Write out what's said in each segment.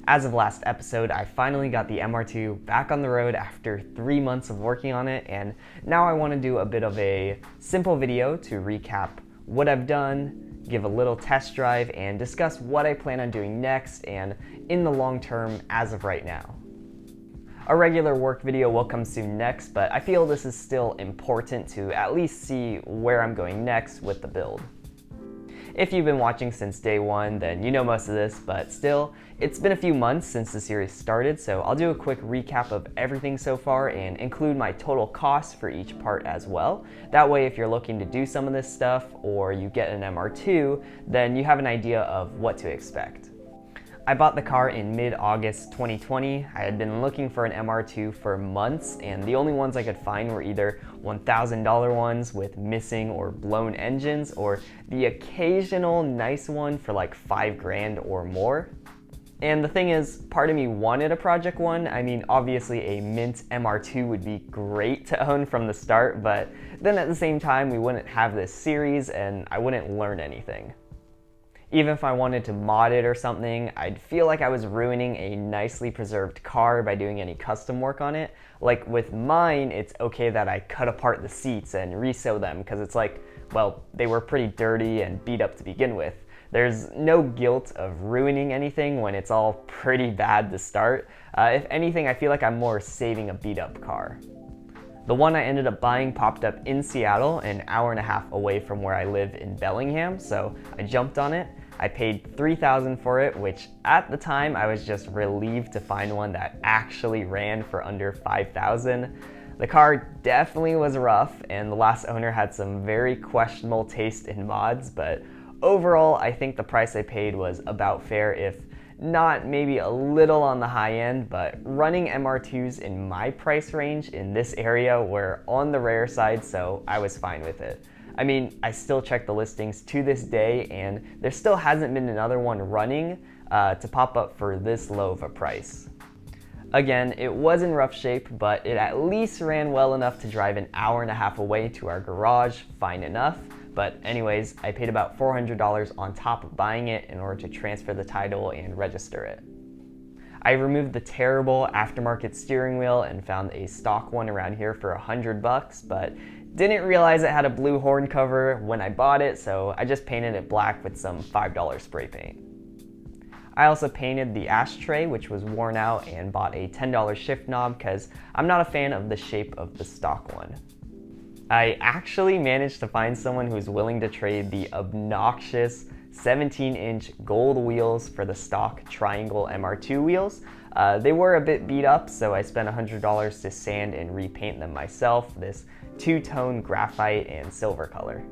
As of last episode, I finally got the MR2 back on the road after 3 months of working on it, and now I want to do a bit of a simple video to recap what I've done, give a little test drive, and discuss what I plan on doing next and in the long term as of right now. A regular work video will come soon next, but I feel this is still important to at least see where I'm going next with the build. If you've been watching since day one, then you know most of this, but still, it's been a few months since the series started, so I'll do a quick recap of everything so far and include my total costs for each part as well. That way, if you're looking to do some of this stuff or you get an MR2, then you have an idea of what to expect. I bought the car in mid-August 2020. I had been looking for an MR2 for months, and the only ones I could find were either $1,000 ones with missing or blown engines, or the occasional nice one for like $5,000 or more. And the thing is, part of me wanted a Project One. I mean, obviously a mint MR2 would be great to own from the start, but then at the same time, we wouldn't have this series and I wouldn't learn anything. Even if I wanted to mod it or something, I'd feel like I was ruining a nicely preserved car by doing any custom work on it. Like with mine, it's okay that I cut apart the seats and re-sew them because it's like, well, they were pretty dirty and beat up to begin with. There's no guilt of ruining anything when it's all pretty bad to start. If anything, I feel like I'm more saving a beat up car. The one I ended up buying popped up in Seattle, an hour and a half away from where I live in Bellingham, so I jumped on it. I paid $3,000 for it, which at the time I was just relieved to find one that actually ran for under $5,000. The car definitely was rough, and the last owner had some very questionable taste in mods, but overall I think the price I paid was about fair, if not maybe a little on the high end, but running MR2s in my price range in this area were on the rare side, so I was fine with it. I mean, I still check the listings to this day, and there still hasn't been another one running to pop up for this low of a price. Again, it was in rough shape, but it at least ran well enough to drive an hour and a half away to our garage, fine enough. But anyways, I paid about $400 on top of buying it in order to transfer the title and register it. I removed the terrible aftermarket steering wheel and found a stock one around here for $100, but didn't realize it had a blue horn cover when I bought it, so I just painted it black with some $5 spray paint. I also painted the ashtray, which was worn out, and bought a $10 shift knob because I'm not a fan of the shape of the stock one. I actually managed to find someone who's willing to trade the obnoxious 17-inch gold wheels for the stock triangle MR2 wheels. They were a bit beat up, so I spent $100 to sand and repaint them myself, this two-tone graphite and silver color.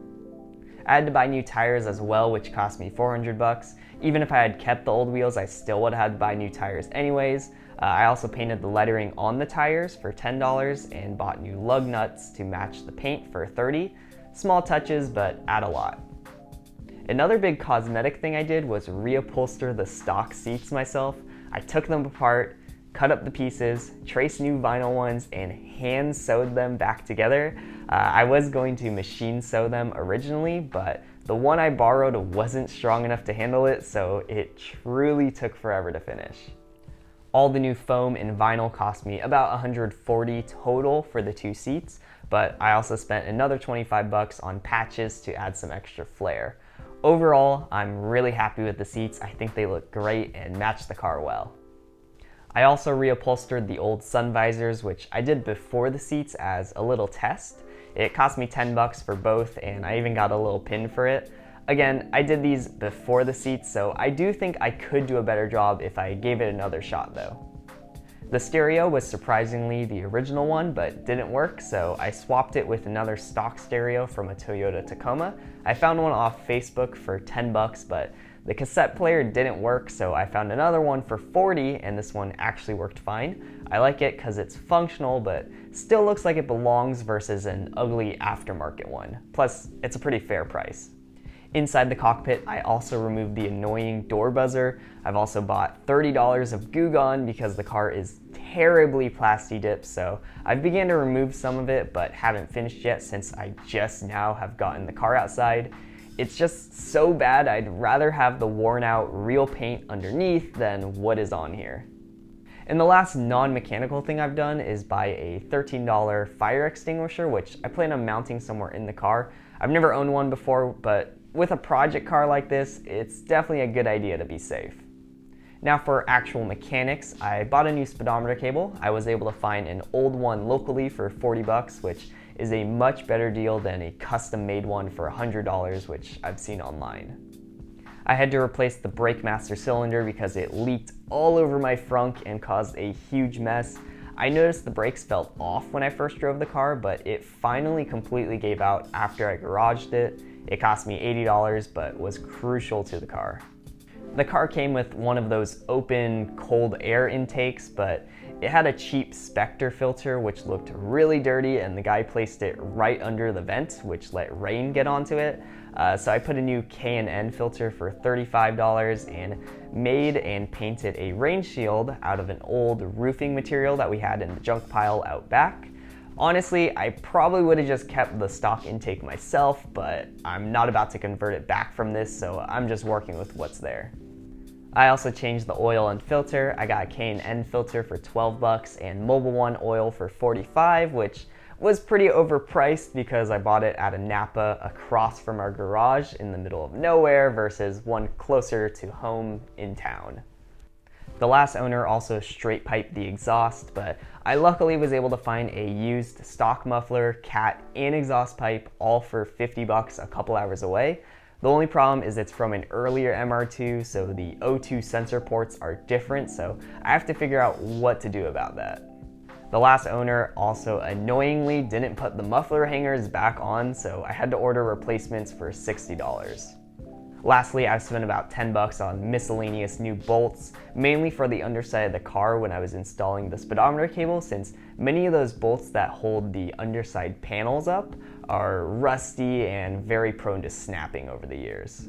I had to buy new tires as well, which cost me $400. Even if I had kept the old wheels, I still would have had to buy new tires anyways. I also painted the lettering on the tires for $10 and bought new lug nuts to match the paint for $30. Small touches, but add a lot. Another big cosmetic thing I did was reupholster the stock seats myself. I took them apart, cut up the pieces, traced new vinyl ones, and hand sewed them back together. I was going to machine sew them originally, but the one I borrowed wasn't strong enough to handle it, so it truly took forever to finish. All the new foam and vinyl cost me about $140 total for the two seats, but I also spent another $25 on patches to add some extra flair. Overall, I'm really happy with the seats. I think they look great and match the car well. I also reupholstered the old sun visors, which I did before the seats as a little test. It cost me $10 for both, and I even got a little pin for it. Again, I did these before the seats, so I do think I could do a better job if I gave it another shot though. The stereo was surprisingly the original one, but didn't work, so I swapped it with another stock stereo from a Toyota Tacoma. I found one off Facebook for $10, but the cassette player didn't work, so I found another one for $40, and this one actually worked fine. I like it because it's functional, but still looks like it belongs versus an ugly aftermarket one. Plus, it's a pretty fair price. Inside the cockpit, I also removed the annoying door buzzer. I've also bought $30 of Goo Gone because the car is terribly plasti dipped, so I've began to remove some of it, but haven't finished yet since I just now have gotten the car outside. it's just so bad I'd rather have the worn out real paint underneath than what is on here. And the last non-mechanical thing I've done is buy a $13 fire extinguisher, which I plan on mounting somewhere in the car. I've never owned one before, but with a project car like this, it's definitely a good idea to be safe. Now for actual mechanics, I bought a new speedometer cable. I was able to find an old one locally for 40 bucks, which is a much better deal than a custom made one for $100, which I've seen online. I had to replace the brake master cylinder because it leaked all over my frunk and caused a huge mess. I noticed the brakes felt off when I first drove the car, but it finally completely gave out after I garaged it. It cost me $80, but was crucial to the car. The car came with one of those open cold air intakes, but it had a cheap Spectre filter which looked really dirty, and the guy placed it right under the vent, which let rain get onto it. So I put a new K&N filter for $35 and made and painted a rain shield out of an old roofing material that we had in the junk pile out back. Honestly, I probably would have just kept the stock intake myself, but I'm not about to convert it back from this, so I'm just working with what's there. I also changed the oil and filter. I got a K&N filter for 12 bucks and Mobil One oil for 45, which was pretty overpriced because I bought it at a Napa across from our garage in the middle of nowhere versus one closer to home in town. The last owner also straight piped the exhaust, but I luckily was able to find a used stock muffler, cat, and exhaust pipe all for 50 bucks a couple hours away. The only problem is it's from an earlier MR2, so the O2 sensor ports are different, so I have to figure out what to do about that. The last owner also annoyingly didn't put the muffler hangers back on, so I had to order replacements for $60. Lastly, I've spent about 10 bucks on miscellaneous new bolts, mainly for the underside of the car when I was installing the speedometer cable, since many of those bolts that hold the underside panels up are rusty and very prone to snapping over the years.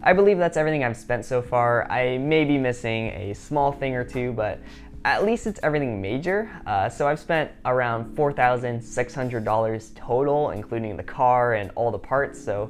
I believe that's everything I've spent so far. I may be missing a small thing or two, but at least it's everything major. So I've spent around $4,600 total, including the car and all the parts, so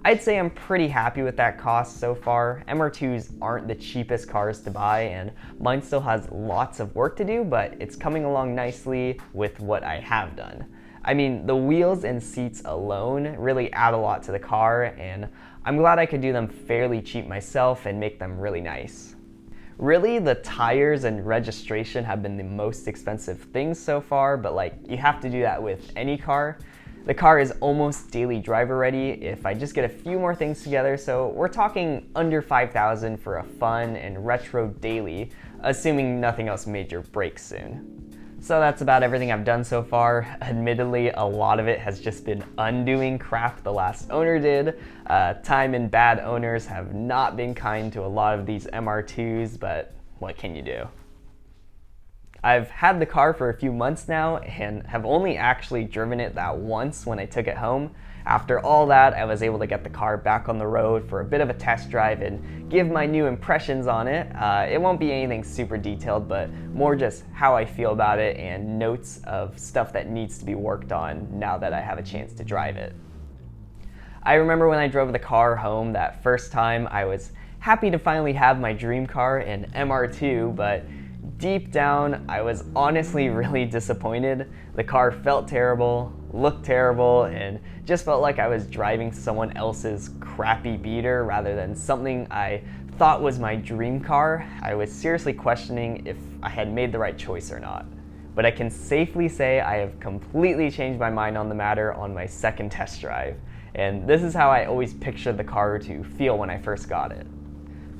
I'd say I'm pretty happy with that cost so far. MR2s aren't the cheapest cars to buy, and mine still has lots of work to do, but it's coming along nicely with what I have done. I mean, the wheels and seats alone really add a lot to the car, and I'm glad I could do them fairly cheap myself and make them really nice. Really, the tires and registration have been the most expensive things so far, but you have to do that with any car. The car is almost daily driver ready if I just get a few more things together, so we're talking under $5,000 for a fun and retro daily, assuming nothing else major breaks soon. So that's about everything I've done so far. Admittedly, a lot of it has just been undoing crap the last owner did. Time and bad owners have not been kind to a lot of these MR2s, but what can you do? I've had the car for a few months now and have only actually driven it that once when I took it home. After all that, I was able to get the car back on the road for a bit of a test drive and give my new impressions on it. It won't be anything super detailed, but more just how I feel about it and notes of stuff that needs to be worked on now that I have a chance to drive it. I remember when I drove the car home that first time, I was happy to finally have my dream car, an MR2, but deep down, I was honestly really disappointed. The car felt terrible, looked terrible, and just felt like I was driving someone else's crappy beater rather than something I thought was my dream car. I was seriously questioning if I had made the right choice or not. But I can safely say I have completely changed my mind on the matter on my second test drive. And this is how I always pictured the car to feel when I first got it.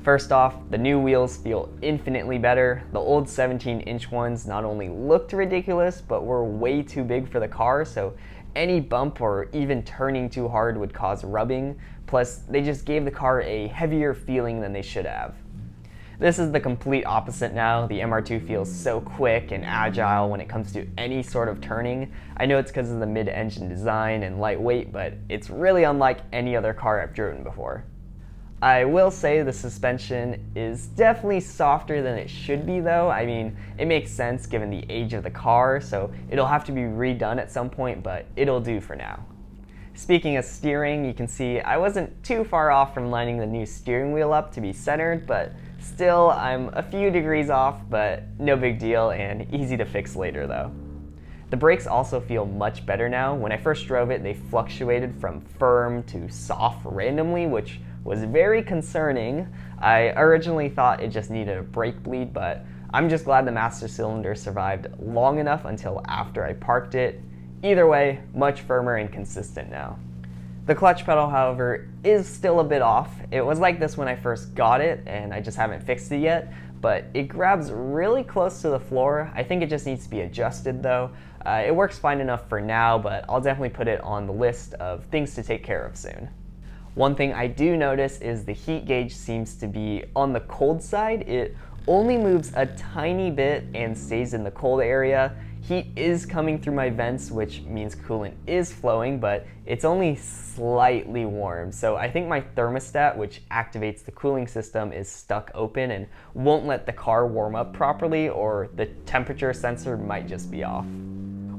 First off, the new wheels feel infinitely better. The old 17-inch ones not only looked ridiculous, but were way too big for the car, so any bump or even turning too hard would cause rubbing. Plus, they just gave the car a heavier feeling than they should have. This is the complete opposite now. The MR2 feels so quick and agile when it comes to any sort of turning. I know it's because of the mid-engine design and lightweight, but it's really unlike any other car I've driven before. I will say the suspension is definitely softer than it should be though. I mean, it makes sense given the age of the car, so it'll have to be redone at some point, but it'll do for now. Speaking of steering, you can see I wasn't too far off from lining the new steering wheel up to be centered, but still I'm a few degrees off, but no big deal and easy to fix later though. The brakes also feel much better now. When I first drove it, they fluctuated from firm to soft randomly, which was very concerning. I originally thought it just needed a brake bleed, but I'm just glad the master cylinder survived long enough until after I parked it. Either way, much firmer and consistent now. The clutch pedal, however, is still a bit off. It was like this when I first got it, and I just haven't fixed it yet, but it grabs really close to the floor. I think it just needs to be adjusted though. It works fine enough for now, but I'll definitely put it on the list of things to take care of soon. One thing I do notice is the heat gauge seems to be on the cold side. It only moves a tiny bit and stays in the cold area. Heat is coming through my vents, which means coolant is flowing, but it's only slightly warm. So I think my thermostat, which activates the cooling system, is stuck open and won't let the car warm up properly, or the temperature sensor might just be off.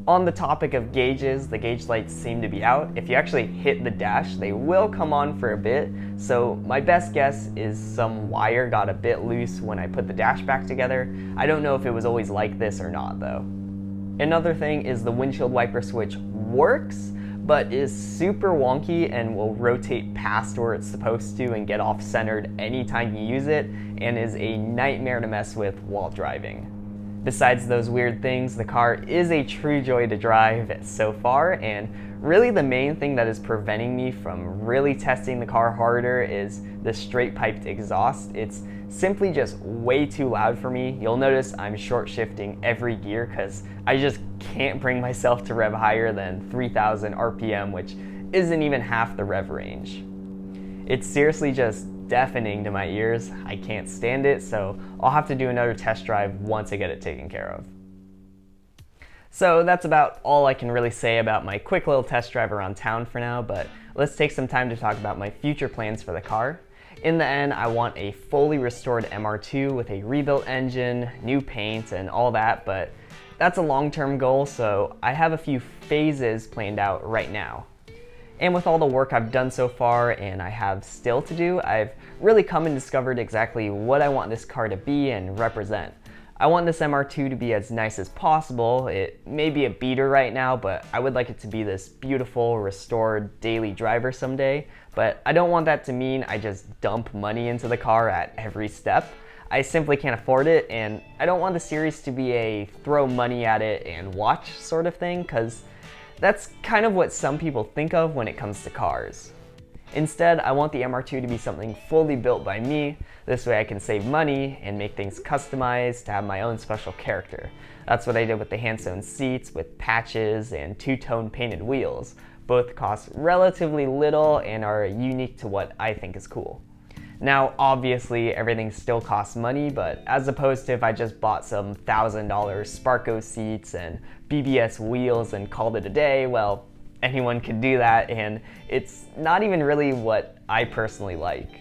On the topic of gauges, the gauge lights seem to be out. If you actually hit the dash, they will come on for a bit. So my best guess is some wire got a bit loose when I put the dash back together. I don't know if it was always like this or not though. Another thing is the windshield wiper switch works, but is super wonky and will rotate past where it's supposed to and get off centered anytime you use it, and is a nightmare to mess with while driving. Besides those weird things, the car is a true joy to drive so far, and really the main thing that is preventing me from really testing the car harder is the straight piped exhaust. It's simply just way too loud for me. You'll notice I'm short shifting every gear because I just can't bring myself to rev higher than 3,000 RPM, which isn't even half the rev range. It's seriously just deafening to my ears. I can't stand it, so I'll have to do another test drive once I get it taken care of. So that's about all I can really say about my quick little test drive around town for now, but let's take some time to talk about my future plans for the car. In the end, I want a fully restored MR2 with a rebuilt engine, new paint, and all that, but that's a long-term goal, so I have a few phases planned out right now. And with all the work I've done so far, and I have still to do, I've really come and discovered exactly what I want this car to be and represent. I want this MR2 to be as nice as possible. It may be a beater right now, but I would like it to be this beautiful, restored daily driver someday. But I don't want that to mean I just dump money into the car at every step. I simply can't afford it, and I don't want the series to be a throw money at it and watch sort of thing, because that's kind of what some people think of when it comes to cars. Instead, I want the MR2 to be something fully built by me. This way I can save money and make things customized to have my own special character. That's what I did with the hand-sewn seats with patches and two-tone painted wheels. Both cost relatively little and are unique to what I think is cool. Now, obviously, everything still costs money, but as opposed to if I just bought some $1,000 Sparco seats and BBS wheels and called it a day, well, anyone could do that, and it's not even really what I personally like.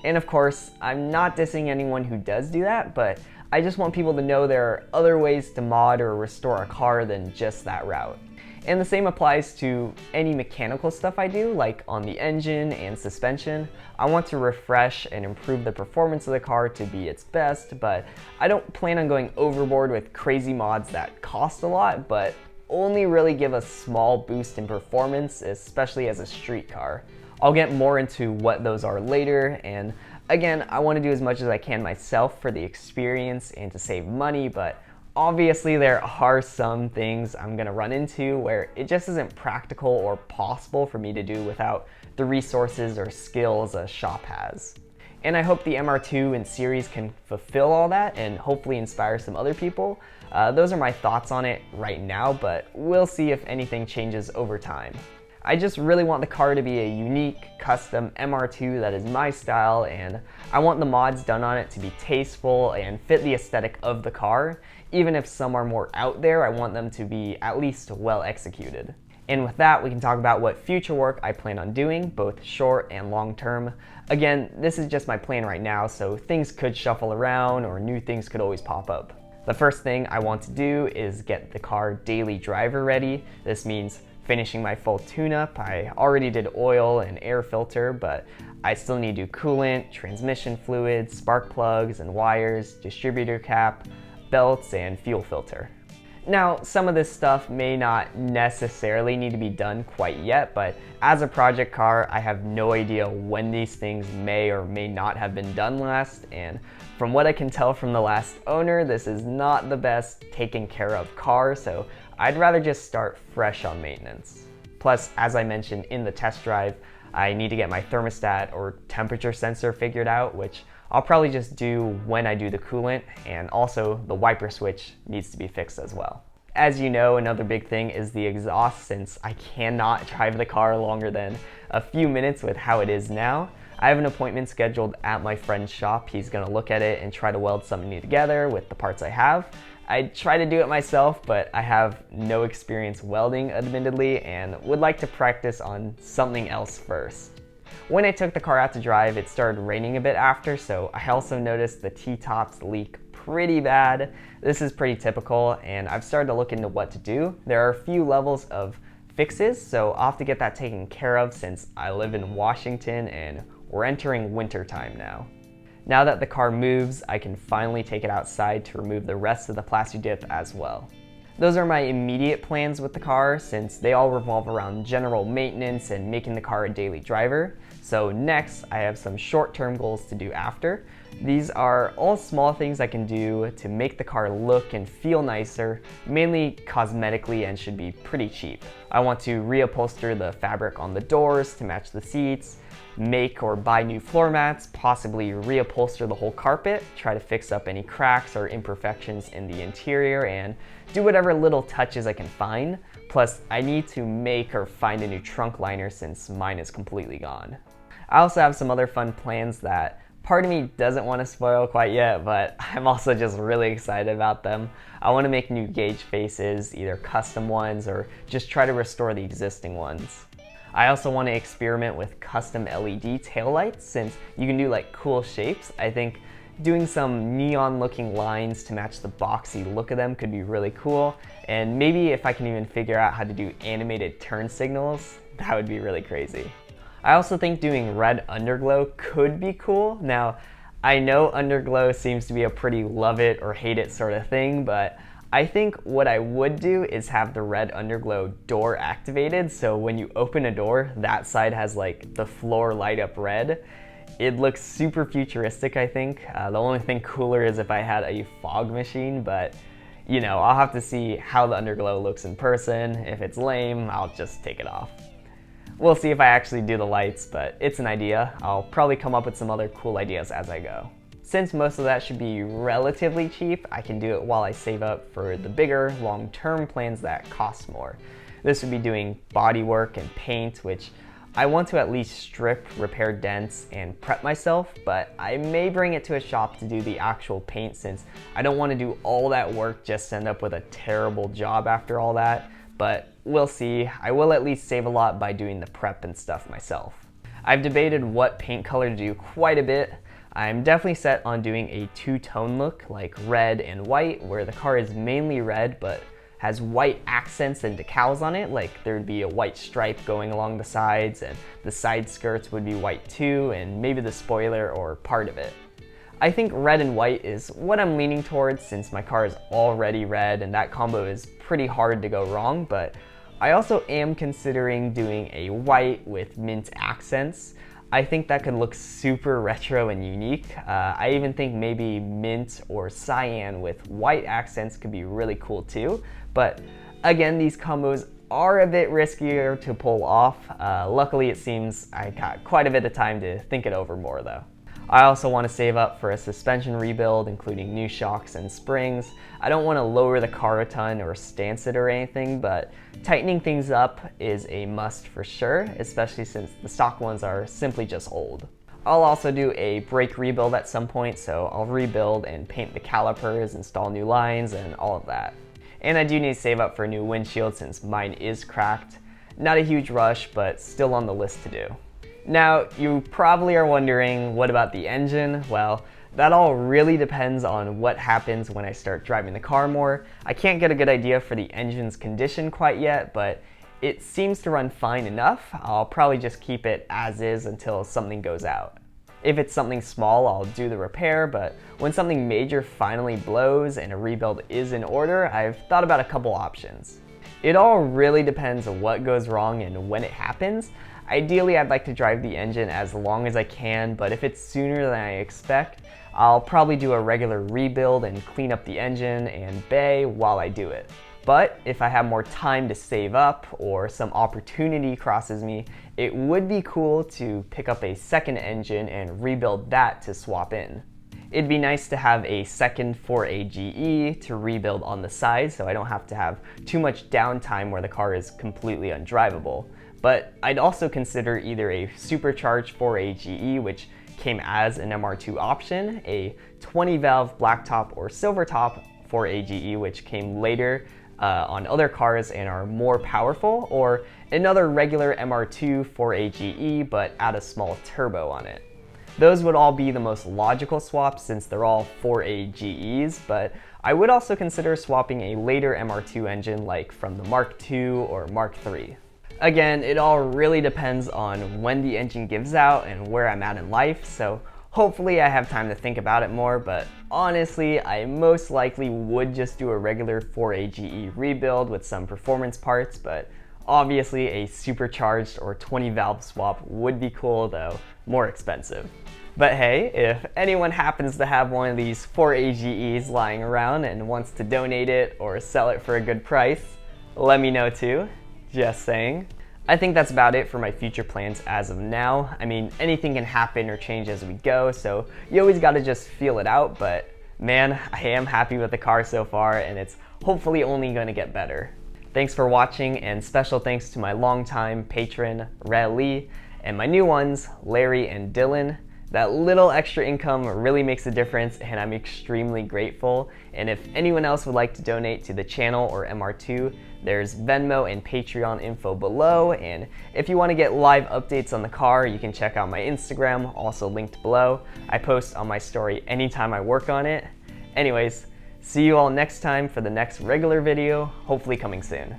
And of course, I'm not dissing anyone who does do that, but I just want people to know there are other ways to mod or restore a car than just that route. And the same applies to any mechanical stuff I do, like on the engine and suspension. I want to refresh and improve the performance of the car to be its best, but I don't plan on going overboard with crazy mods that cost a lot, but only really give a small boost in performance, especially as a street car. I'll get more into what those are later, and again, I want to do as much as I can myself for the experience and to save money, but obviously there are some things I'm gonna run into where it just isn't practical or possible for me to do without the resources or skills a shop has. And I hope the MR2 and series can fulfill all that and hopefully inspire some other people. Those are my thoughts on it right now, but we'll see if anything changes over time. I just really want the car to be a unique, custom MR2 that is my style, and I want the mods done on it to be tasteful and fit the aesthetic of the car. Even if some are more out there, I want them to be at least well executed. And with that, we can talk about what future work I plan on doing, both short and long term. Again, this is just my plan right now, so things could shuffle around or new things could always pop up. The first thing I want to do is get the car daily driver ready. This means finishing my full tune-up. I already did oil and air filter, but I still need to do coolant, transmission fluids, spark plugs and wires, distributor cap, belts, and fuel filter. Now, some of this stuff may not necessarily need to be done quite yet, but as a project car, I have no idea when these things may or may not have been done last, and from what I can tell from the last owner, this is not the best taken care of car, so I'd rather just start fresh on maintenance. Plus, as I mentioned in the test drive, I need to get my thermostat or temperature sensor figured out, which I'll probably just do when I do the coolant, and also the wiper switch needs to be fixed as well. As you know, another big thing is the exhaust, since I cannot drive the car longer than a few minutes with how it is now. I have an appointment scheduled at my friend's shop. He's gonna look at it and try to weld something together with the parts I have. I try to do it myself, but I have no experience welding, admittedly, and would like to practice on something else first. When I took the car out to drive, it started raining a bit after, so I also noticed the T-tops leak pretty bad. This is pretty typical, and I've started to look into what to do. There are a few levels of fixes, so I'll have to get that taken care of since I live in Washington and we're entering winter time now. Now that the car moves, I can finally take it outside to remove the rest of the plasti dip as well. Those are my immediate plans with the car, since they all revolve around general maintenance and making the car a daily driver. So next, I have some short-term goals to do after. These are all small things I can do to make the car look and feel nicer, mainly cosmetically, and should be pretty cheap. I want to reupholster the fabric on the doors to match the seats, make or buy new floor mats, possibly reupholster the whole carpet, try to fix up any cracks or imperfections in the interior, and do whatever little touches I can find. Plus, I need to make or find a new trunk liner since mine is completely gone. I also have some other fun plans that part of me doesn't want to spoil quite yet, but I'm also just really excited about them. I want to make new gauge faces, either custom ones or just try to restore the existing ones. I also want to experiment with custom LED taillights, since you can do like cool shapes. I think doing some neon looking lines to match the boxy look of them could be really cool, and maybe if I can even figure out how to do animated turn signals, that would be really crazy. I also think doing red underglow could be cool. Now, I know underglow seems to be a pretty love it or hate it sort of thing, but I think what I would do is have the red underglow door activated, so when you open a door, that side has like the floor light up red. It looks super futuristic, I think. The only thing cooler is if I had a fog machine, but you know, I'll have to see how the underglow looks in person. If it's lame, I'll just take it off. We'll see if I actually do the lights, but it's an idea. I'll probably come up with some other cool ideas as I go. Since most of that should be relatively cheap, I can do it while I save up for the bigger, long-term plans that cost more. This would be doing body work and paint, which I want to at least strip, repair dents, and prep myself, but I may bring it to a shop to do the actual paint, since I don't want to do all that work just to end up with a terrible job after all that. But we'll see. I will at least save a lot by doing the prep and stuff myself. I've debated what paint color to do quite a bit. I'm definitely set on doing a two-tone look, like red and white, where the car is mainly red but has white accents and decals on it, like there would be a white stripe going along the sides, and the side skirts would be white too, and maybe the spoiler or part of it. I think red and white is what I'm leaning towards, since my car is already red and that combo is pretty hard to go wrong, but I also am considering doing a white with mint accents. I think that could look super retro and unique. I even think maybe mint or cyan with white accents could be really cool too. But again, these combos are a bit riskier to pull off. Luckily, it seems I got quite a bit of time to think it over more though. I also want to save up for a suspension rebuild, including new shocks and springs. I don't want to lower the car a ton or stance it or anything, but tightening things up is a must for sure, especially since the stock ones are simply just old. I'll also do a brake rebuild at some point, so I'll rebuild and paint the calipers, install new lines, and all of that. And I do need to save up for a new windshield since mine is cracked. Not a huge rush, but still on the list to do. Now, you probably are wondering, what about the engine? Well, that all really depends on what happens when I start driving the car more. I can't get a good idea for the engine's condition quite yet, but it seems to run fine enough. I'll probably just keep it as is until something goes out. If it's something small, I'll do the repair, but when something major finally blows and a rebuild is in order, I've thought about a couple options. It all really depends on what goes wrong and when it happens. Ideally, I'd like to drive the engine as long as I can, but if it's sooner than I expect, I'll probably do a regular rebuild and clean up the engine and bay while I do it. But if I have more time to save up or some opportunity crosses me, it would be cool to pick up a second engine and rebuild that to swap in. It'd be nice to have a second 4AGE to rebuild on the side so I don't have to have too much downtime where the car is completely undrivable. But I'd also consider either a supercharged 4AGE, which came as an MR2 option, a 20 valve blacktop or silvertop 4AGE, which came later on other cars and are more powerful, or another regular MR2 4AGE but add a small turbo on it. Those would all be the most logical swaps since they're all 4AGEs, but I would also consider swapping a later MR2 engine like from the Mark II or Mark III. Again, it all really depends on when the engine gives out and where I'm at in life, so hopefully I have time to think about it more, but honestly, I most likely would just do a regular 4AGE rebuild with some performance parts, but obviously a supercharged or 20 valve swap would be cool, though more expensive. But hey, if anyone happens to have one of these 4AGEs lying around and wants to donate it or sell it for a good price, let me know too. Just saying. I think that's about it for my future plans as of now. I mean, anything can happen or change as we go, so you always gotta just feel it out, but man, I am happy with the car so far, and it's hopefully only gonna get better. Thanks for watching, and special thanks to my longtime patron, Lee, and my new ones, Larry and Dylan. That little extra income really makes a difference, and I'm extremely grateful. And if anyone else would like to donate to the channel or MR2, there's Venmo and Patreon info below. And if you want to get live updates on the car, you can check out my Instagram, also linked below. I post on my story anytime I work on it. Anyways, see you all next time for the next regular video, hopefully coming soon.